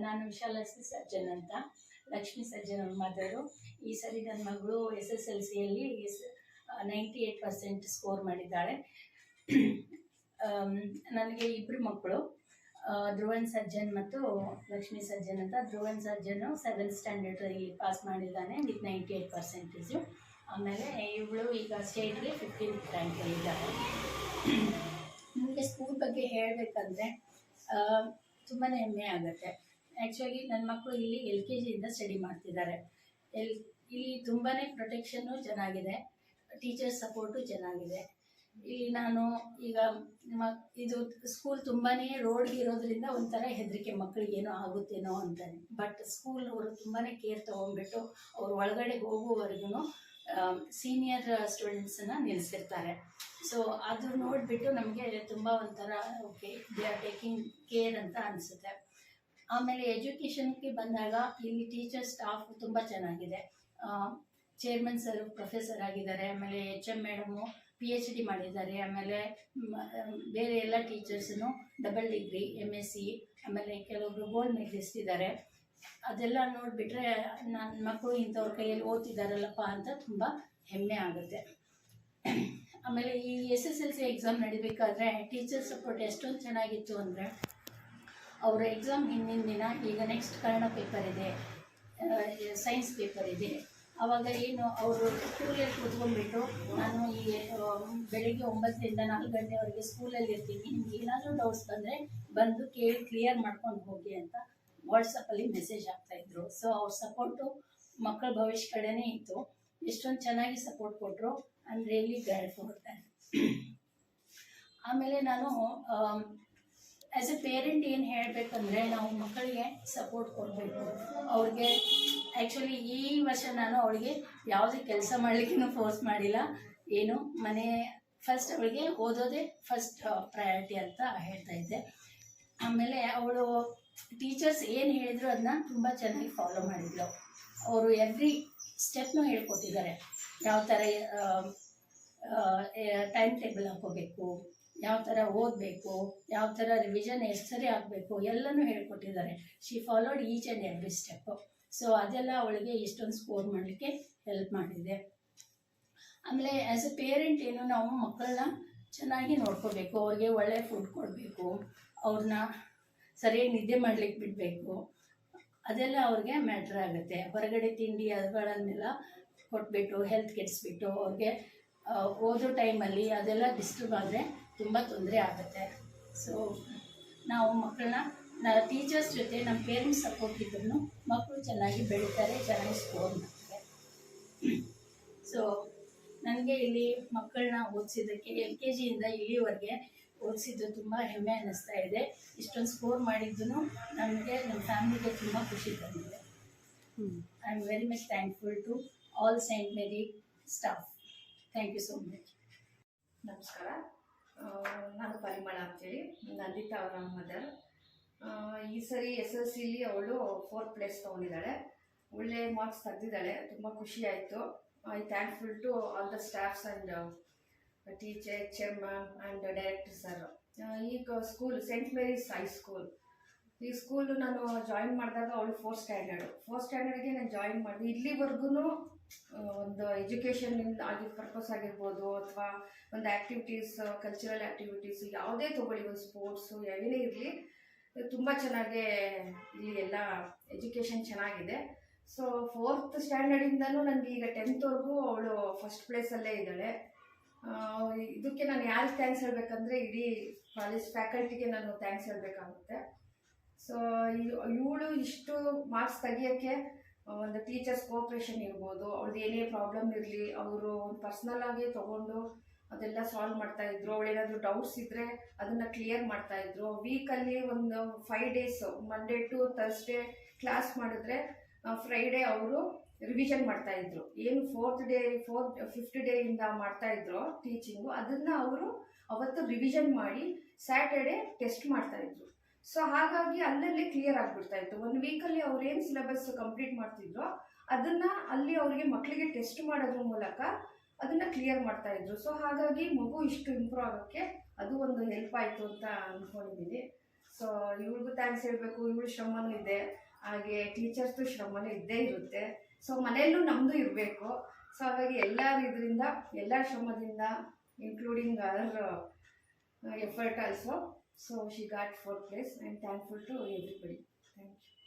ನಾನು ವಿಶಾಲಶ್ರೀ ಸರ್ಜನ್ ಅಂತ, ಲಕ್ಷ್ಮೀ ಸರ್ಜನ್ ಅವ್ರ ಮದರು. ಈ ಸರಿ ನನ್ನ ಮಗಳು SSLCಯಲ್ಲಿ 98% ಸ್ಕೋರ್ ಮಾಡಿದ್ದಾಳೆ. ನನಗೆ ಇಬ್ಬರು ಮಕ್ಕಳು, ಧ್ರುವನ್ ಸರ್ಜನ್ ಮತ್ತು ಲಕ್ಷ್ಮೀ ಸರ್ಜನ್ ಅಂತ. ಧ್ರುವನ್ ಸರ್ಜನ್ನು 7th ಸ್ಟ್ಯಾಂಡರ್ಡಲ್ಲಿ ಪಾಸ್ ಮಾಡಿದ್ದಾನೆ ವಿತ್ 98%. ಆಮೇಲೆ ಇವಳು ಈಗ ಸ್ಟೇಟ್ಗೆ 15th ರ್ಯಾಂಕಲ್ಲಿದ್ದಾಳೆ. ನನಗೆ ಸ್ಕೂಲ್ ಬಗ್ಗೆ ಹೇಳಬೇಕಂದ್ರೆ ತುಂಬಾ ಹೆಮ್ಮೆ ಆಗುತ್ತೆ. ಆ್ಯಕ್ಚುಲಿ ನನ್ನ ಮಕ್ಕಳು ಇಲ್ಲಿ LKGಯಿಂದ ಸ್ಟಡಿ ಮಾಡ್ತಿದ್ದಾರೆ. ಇಲ್ಲಿ ತುಂಬಾ ಪ್ರೊಟೆಕ್ಷನ್ನು ಚೆನ್ನಾಗಿದೆ, ಟೀಚರ್ಸ್ ಸಪೋರ್ಟು ಚೆನ್ನಾಗಿದೆ. ಇಲ್ಲಿ ನಾನು ಈಗ ಇದು ಸ್ಕೂಲ್ ತುಂಬಾ ರೋಡ್ಗೆ ಇರೋದ್ರಿಂದ ಒಂಥರ ಹೆದರಿಕೆ, ಮಕ್ಕಳಿಗೇನೋ ಆಗುತ್ತೇನೋ ಅಂತಾನೆ. ಬಟ್ ಸ್ಕೂಲ್ ಅವರು ತುಂಬಾ ಕೇರ್ ತೊಗೊಂಡ್ಬಿಟ್ಟು ಅವ್ರು ಒಳಗಡೆ ಹೋಗುವವರೆಗೂ ಸೀನಿಯರ್ ಸ್ಟೂಡೆಂಟ್ಸನ್ನು ನಿಲ್ಲಿಸಿರ್ತಾರೆ. ಸೊ ಅದು ನೋಡಿಬಿಟ್ಟು ನಮಗೆ ತುಂಬ ಒಂಥರ okay, they are taking care ಅಂತ ಅನಿಸುತ್ತೆ. ಆಮೇಲೆ ಎಜುಕೇಷನ್ಗೆ ಬಂದಾಗ ಇಲ್ಲಿ ಟೀಚರ್ ಸ್ಟಾಫ್ ತುಂಬ ಚೆನ್ನಾಗಿದೆ. ಚೇರ್ಮನ್ ಸರ್ ಪ್ರೊಫೆಸರ್ ಆಗಿದ್ದಾರೆ, ಆಮೇಲೆ HM ಮೇಡಮು PhD ಮಾಡಿದ್ದಾರೆ, ಆಮೇಲೆ ಬೇರೆ ಎಲ್ಲ ಟೀಚರ್ಸನ್ನು ಡಬಲ್ ಡಿಗ್ರಿ MSc, ಆಮೇಲೆ ಕೆಲವೊಬ್ರು ಗೋಲ್ಡ್ ಮೆಡಲಿಸ್ಟ್ ಇದ್ದಾರೆ. ಅದೆಲ್ಲ ನೋಡಿಬಿಟ್ರೆ ನನ್ನ ಮಕ್ಕಳು ಇಂಥವ್ರ ಕೈಯಲ್ಲಿ ಓದ್ತಿದ್ದಾರಲ್ಲಪ್ಪ ಅಂತ ತುಂಬ ಹೆಮ್ಮೆ ಆಗುತ್ತೆ. ಆಮೇಲೆ ಈ SSLC ಎಕ್ಸಾಮ್ ನಡಿಬೇಕಾದ್ರೆ ಟೀಚರ್ ಸಪೋರ್ಟ್ ಎಷ್ಟೊಂದು ಚೆನ್ನಾಗಿತ್ತು ಅಂದರೆ, ಅವರ ಎಕ್ಸಾಮ್ ಹಿಂದಿನ ದಿನ ಈಗ ನೆಕ್ಸ್ಟ್ ಕನ್ನಡ ಪೇಪರ್ ಇದೆ, ಸೈನ್ಸ್ ಪೇಪರ್ ಇದೆ, ಆವಾಗ ಏನು ಅವರು ಸ್ಕೂಲಲ್ಲಿ ಕೂತ್ಕೊಂಡ್ಬಿಟ್ಟು ನಾನು ಈ ಬೆಳಗ್ಗೆ 9ರಿಂದ 4 ಗಂಟೆವರೆಗೆ ಸ್ಕೂಲಲ್ಲಿ ಇರ್ತೀನಿ, ನಿಮ್ಗೆ ಏನಾದರೂ ಡೌಟ್ಸ್ ಬಂದರೆ ಬಂದು ಕೇಳಿ ಕ್ಲಿಯರ್ ಮಾಡ್ಕೊಂಡು ಹೋಗಿ ಅಂತ ವಾಟ್ಸಪ್ಪಲ್ಲಿ ಮೆಸೇಜ್ ಹಾಕ್ತಾಯಿದ್ರು. ಸೊ ಅವ್ರ ಸಪೋರ್ಟು ಮಕ್ಕಳ ಭವಿಷ್ಯ ಕಡೆನೇ ಇತ್ತು. ಎಷ್ಟೊಂದು ಚೆನ್ನಾಗಿ ಸಪೋರ್ಟ್ ಕೊಟ್ಟರು. I am really grateful for that. ಆಮೇಲೆ ನಾನು ಆ್ಯಸ್ ಎ ಪೇರೆಂಟ್ ಏನು ಹೇಳಬೇಕಂದ್ರೆ, ನಾವು ಮಕ್ಕಳಿಗೆ ಸಪೋರ್ಟ್ ಕೊಡಬೇಕು. ಅವ್ರಿಗೆ ಆ್ಯಕ್ಚುಲಿ ಈ ವರ್ಷ ನಾನು ಅವಳಿಗೆ ಯಾವುದೇ ಕೆಲಸ ಮಾಡಲಿಕ್ಕೂ ಫೋರ್ಸ್ ಮಾಡಿಲ್ಲ. ಏನು ಮನೆ ಫಸ್ಟ್, ಅವಳಿಗೆ ಓದೋದೇ ಫಸ್ಟ್ ಪ್ರಯಾರಿಟಿ ಅಂತ ಹೇಳ್ತಾ ಇದ್ದೆ. ಆಮೇಲೆ ಅವಳು ಟೀಚರ್ಸ್ ಏನು ಹೇಳಿದ್ರು ಅದನ್ನ ತುಂಬ ಚೆನ್ನಾಗಿ ಫಾಲೋ ಮಾಡಿದ್ಲು. ಅವರು ಎವ್ರಿ ಸ್ಟೆಪ್ನೂ ಹೇಳ್ಕೊಟ್ಟಿದ್ದಾರೆ. ಯಾವ ಥರ ಟೈಮ್ ಟೇಬಲ್ ಹಾಕೋಬೇಕು, ಯಾವ ಥರ ಓದಬೇಕು, ಯಾವ ಥರ ರಿವಿಷನ್ ಎಷ್ಟು ಸರಿ ಆಗಬೇಕು, ಎಲ್ಲನೂ ಹೇಳ್ಕೊಟ್ಟಿದ್ದಾರೆ. She followed each and every step. So ಅದೆಲ್ಲ ಅವಳಿಗೆ ಇಷ್ಟೊಂದು ಸ್ಕೋರ್ ಮಾಡಲಿಕ್ಕೆ ಹೆಲ್ಪ್ ಮಾಡಿದೆ. ಆಮೇಲೆ ಆ್ಯಸ್ ಎ ಪೇರೆಂಟ್ ಏನು, ನಾವು ಮಕ್ಕಳನ್ನ ಚೆನ್ನಾಗಿ ನೋಡ್ಕೋಬೇಕು, ಅವ್ರಿಗೆ ಒಳ್ಳೆಯ ಫುಡ್ ಕೊಡಬೇಕು, ಅವ್ರನ್ನ ಸರಿಯಾಗಿ ನಿದ್ದೆ ಮಾಡಲಿಕ್ಕೆ ಬಿಡಬೇಕು. ಅದೆಲ್ಲ ಅವ್ರಿಗೆ ಮ್ಯಾಟ್ರ್ ಆಗುತ್ತೆ. ಹೊರಗಡೆ ತಿಂಡಿ ಅವುಗಳನ್ನೆಲ್ಲ ಕೊಟ್ಬಿಟ್ಟು ಹೆಲ್ತ್ ಕೆಡಿಸ್ಬಿಟ್ಟು ಅವ್ರಿಗೆ ಓದೋ ಟೈಮಲ್ಲಿ ಅದೆಲ್ಲ ಡಿಸ್ಟರ್ಬ್ ಆದರೆ ತುಂಬ ತೊಂದರೆ ಆಗುತ್ತೆ. ಸೊ ನಾವು ಮಕ್ಕಳನ್ನ ಟೀಚರ್ಸ್ ಜೊತೆ ನಮ್ಮ ಪೇರೆಂಟ್ಸ್ ಸಪೋರ್ಟ್ ಇದ್ರೂ ಮಕ್ಕಳು ಚೆನ್ನಾಗಿ ಬೆಳೀತಾರೆ, ಚೆನ್ನಾಗಿ ಸ್ಕೋರ್ ಮಾಡ್ತಾರೆ. ಸೊ ನನಗೆ ಇಲ್ಲಿ ಮಕ್ಕಳನ್ನ ಓದಿಸಿದ್ದಕ್ಕೆ LKGಯಿಂದ ಇಲ್ಲಿವರೆಗೆ ಓದಿಸಿದ್ದು ತುಂಬ ಹೆಮ್ಮೆ ಅನ್ನಿಸ್ತಾ ಇದೆ. ಇಷ್ಟೊಂದು ಸ್ಕೋರ್ ಮಾಡಿದ್ದು ನಮಗೆ, ನಮ್ಮ ಫ್ಯಾಮಿಲಿಗೆ ತುಂಬ ಖುಷಿ ತಂದಿದೆ. I am very much thankful to all Saint Mary staff. Thank you so much. ನಮಸ್ಕಾರ, ನಾನು ಪರಿಮಳ ಅಂತೇಳಿ, ನಂದಿತಾ ಅವರ ಮದರ್. ಈ ಸರಿ SSLCಲಿ ಅವಳು 4th ಪ್ಲೇಸ್ ತೊಗೊಂಡಿದ್ದಾಳೆ. ಒಳ್ಳೆ ಮಾರ್ಕ್ಸ್ ತೆಗೆದಿದ್ದಾಳೆ. ತುಂಬ ಖುಷಿ ಆಯಿತು. I thankful to all the staffs and teacher, HM and director sir. ಈಗ ಸ್ಕೂಲ್ ಸೆಂಟ್ ಮೇರೀಸ್ ಹೈಸ್ಕೂಲ್, ಈ ಸ್ಕೂಲು ನಾನು ಜಾಯಿನ್ ಮಾಡಿದಾಗ ಅವಳು 4th ಸ್ಟ್ಯಾಂಡರ್ಡ್ಗೆ ನಾನು ಜಾಯಿನ್ ಮಾಡಿದೆ. ಇಲ್ಲಿವರೆಗೂ ಒಂದು ಎಜುಕೇಷನ್ ಆಗಿ ಪರ್ಪಸ್ ಆಗಿರ್ಬೋದು, ಅಥವಾ ಒಂದು ಆ್ಯಕ್ಟಿವಿಟೀಸ್, ಕಲ್ಚರಲ್ ಆ್ಯಕ್ಟಿವಿಟೀಸ್ ಯಾವುದೇ ತೊಗೊಳ್ಳಿ, ಒಂದು ಸ್ಪೋರ್ಟ್ಸು ಏನೇ ಇರಲಿ, ತುಂಬ ಚೆನ್ನಾಗೇ ಇಲ್ಲಿ ಎಲ್ಲ ಎಜುಕೇಷನ್ ಚೆನ್ನಾಗಿದೆ. ಸೊ 4th ಸ್ಟ್ಯಾಂಡರ್ಡಿಂದನೂ ನನಗೆ ಈಗ 10th ಅವಳು ಫಸ್ಟ್ ಪ್ಲೇಸಲ್ಲೇ ಇದ್ದಾಳೆ. ಇದಕ್ಕೆ ನಾನು ಯಾರಿಗೆ ಥ್ಯಾಂಕ್ಸ್ ಹೇಳಬೇಕಂದ್ರೆ, ಇಡೀ ಕಾಲೇಜ್ ಫ್ಯಾಕಲ್ಟಿಗೆ ನಾನು ಥ್ಯಾಂಕ್ಸ್ ಹೇಳಬೇಕಾಗುತ್ತೆ. ಸೊ ಇವಳು ಇಷ್ಟು ಮಾರ್ಕ್ಸ್ ತೆಗಿಯೋಕ್ಕೆ ಒಂದು ಟೀಚರ್ಸ್ ಕೋಆಪ್ರೇಷನ್ ಇರ್ಬೋದು, ಅವ್ರದ್ದು ಏನೇ ಪ್ರಾಬ್ಲಮ್ ಇರಲಿ ಅವರು ಒಂದು ಪರ್ಸ್ನಲ್ಲಾಗಿ ತೊಗೊಂಡು ಅದೆಲ್ಲ ಸಾಲ್ವ್ ಮಾಡ್ತಾಯಿದ್ರು. ಅವಳೇನಾದರೂ ಡೌಟ್ಸ್ ಇದ್ದರೆ ಅದನ್ನು ಕ್ಲಿಯರ್ ಮಾಡ್ತಾಯಿದ್ರು. ವೀಕಲ್ಲಿ ಒಂದು 5 days, Monday to Thursday class ಮಾಡಿದ್ರೆ ಫ್ರೈಡೇ ಅವರು ರಿವಿಷನ್ ಮಾಡ್ತಾಯಿದ್ರು. ಏನು 5th ಡೇಯಿಂದ ಮಾಡ್ತಾಯಿದ್ರು ಟೀಚಿಂಗು, ಅದನ್ನು ಅವರು ಅವತ್ತು ರಿವಿಷನ್ ಮಾಡಿ ಸ್ಯಾಟರ್ಡೇ ಟೆಸ್ಟ್ ಮಾಡ್ತಾಯಿದ್ರು. ಸೊ ಹಾಗಾಗಿ ಅಲ್ಲಲ್ಲಿ ಕ್ಲಿಯರ್ ಆಗಿಬಿಡ್ತಾಯಿತ್ತು. 1 ವೀಕಲ್ಲಿ ಅವ್ರು ಏನು ಸಿಲೆಬಸ್ ಕಂಪ್ಲೀಟ್ ಮಾಡ್ತಿದ್ರು ಅದನ್ನು ಅಲ್ಲಿ ಅವರಿಗೆ ಮಕ್ಕಳಿಗೆ ಟೆಸ್ಟ್ ಮಾಡೋದ್ರ ಮೂಲಕ ಅದನ್ನು ಕ್ಲಿಯರ್ ಮಾಡ್ತಾಯಿದ್ರು. ಸೊ ಹಾಗಾಗಿ ಮಗು ಇಷ್ಟು ಇಂಪ್ರೂವ್ ಆಗೋಕ್ಕೆ ಅದು ಒಂದು ಹೆಲ್ಪ್ ಆಯಿತು ಅಂತ ಅಂದ್ಕೊಂಡಿದ್ದೀನಿ. ಸೊ ಇವ್ಳಿಗೂ ಥ್ಯಾಂಕ್ಸ್ ಹೇಳಬೇಕು. ಇವಳು ಶ್ರಮನೂ ಇದೆ, ಹಾಗೆ ಟೀಚರ್ಸ್ದು ಶ್ರಮನೂ ಇದ್ದೇ ಇರುತ್ತೆ. ಸೊ ಮನೆಯಲ್ಲೂ ನಮ್ಮದು ಇರಬೇಕು. ಸೊ ಹಾಗಾಗಿ ಎಲ್ಲರ ಶ್ರಮದಿಂದ including other effort also. So she got 4th place. I am thankful to everybody. Thank you.